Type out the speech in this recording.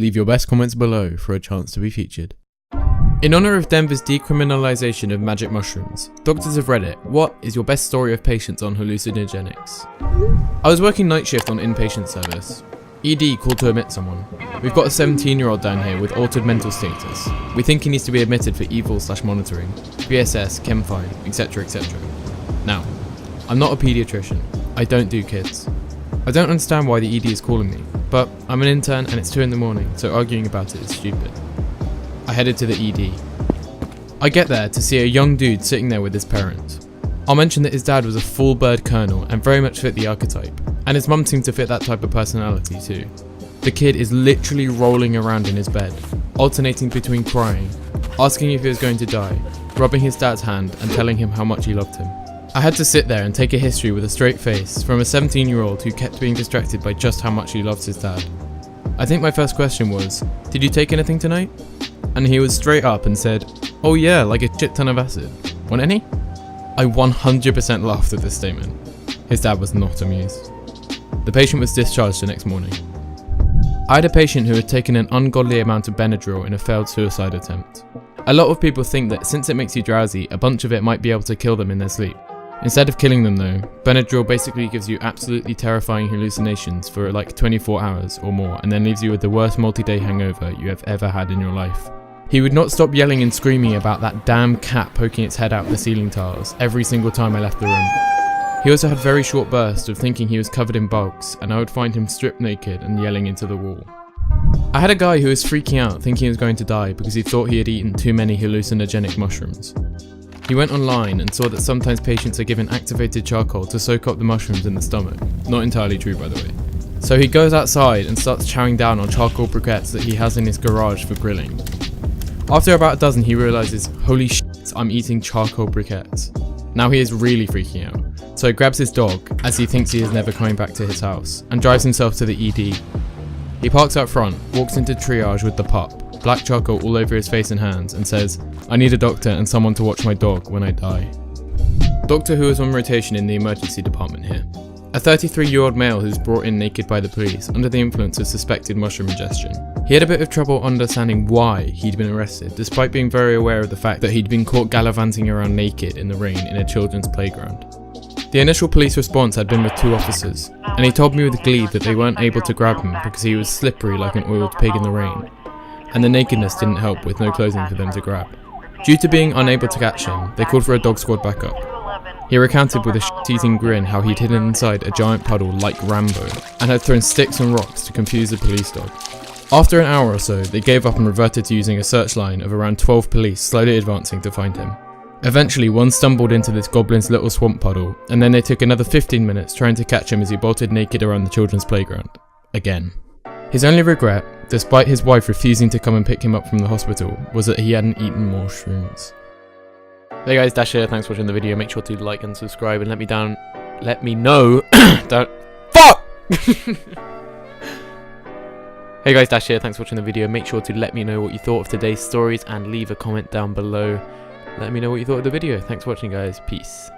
Leave your best comments below for a chance to be featured. In honor of Denver's decriminalization of magic mushrooms, doctors of Reddit, what is your best story of patients on hallucinogenics? I was working night shift on inpatient service. ED called to admit someone. We've got a 17-year-old down here with altered mental status. We think he needs to be admitted for evil/monitoring, BSS, chem fine, etc, etc. Now, I'm not a pediatrician. I don't do kids. I don't understand why the ED is calling me, but I'm an intern and it's 2 in the morning, so arguing about it is stupid. I headed to the ED. I get there to see a young dude sitting there with his parent. I'll mention that his dad was a full bird colonel and very much fit the archetype, and his mum seemed to fit that type of personality too. The kid is literally rolling around in his bed, alternating between crying, asking if he was going to die, rubbing his dad's hand and telling him how much he loved him. I had to sit there and take a history with a straight face from a 17-year-old who kept being distracted by just how much he loves his dad. I think my first question was, "Did you take anything tonight?" And he was straight up and said, "Oh yeah, like a shit ton of acid. Want any?" I 100% laughed at this statement. His dad was not amused. The patient was discharged the next morning. I had a patient who had taken an ungodly amount of Benadryl in a failed suicide attempt. A lot of people think that since it makes you drowsy, a bunch of it might be able to kill them in their sleep. Instead of killing them though, Benadryl basically gives you absolutely terrifying hallucinations for like 24 hours or more and then leaves you with the worst multi-day hangover you have ever had in your life. He would not stop yelling and screaming about that damn cat poking its head out the ceiling tiles every single time I left the room. He also had very short bursts of thinking he was covered in bugs and I would find him stripped naked and yelling into the wall. I had a guy who was freaking out thinking he was going to die because he thought he had eaten too many hallucinogenic mushrooms. He went online and saw that sometimes patients are given activated charcoal to soak up the mushrooms in the stomach. Not entirely true, by the way. So he goes outside and starts chowing down on charcoal briquettes that he has in his garage for grilling. After about a dozen, he realizes, holy shit, I'm eating charcoal briquettes. Now he is really freaking out. So he grabs his dog, as he thinks he is never coming back to his house, and drives himself to the ED. He parks out front, walks into triage with the pup, black charcoal all over his face and hands, and says, "I need a doctor and someone to watch my dog when I die." Doctor who is on rotation in the emergency department here. A 33-year-old male who's brought in naked by the police under the influence of suspected mushroom ingestion. He had a bit of trouble understanding why he'd been arrested, despite being very aware of the fact that he'd been caught gallivanting around naked in the rain in a children's playground. The initial police response had been with 2 officers, and he told me with glee that they weren't able to grab him because he was slippery like an oiled pig in the rain, and the nakedness didn't help with no clothing for them to grab. Due to being unable to catch him, they called for a dog squad backup. He recounted with a shit-eating grin how he'd hidden inside a giant puddle like Rambo, and had thrown sticks and rocks to confuse the police dog. After an hour or so, they gave up and reverted to using a search line of around 12 police slowly advancing to find him. Eventually, one stumbled into this goblin's little swamp puddle, and then they took another 15 minutes trying to catch him as he bolted naked around the children's playground. Again. His only regret, despite his wife refusing to come and pick him up from the hospital, was that he hadn't eaten more shrooms. Hey guys, Dash here, thanks for watching the video. Make sure to like and subscribe and let me know don't fuck Hey guys, Dash here, thanks for watching the video. Make sure to let me know what you thought of today's stories and leave a comment down below. Let me know what you thought of the video. Thanks for watching guys, peace.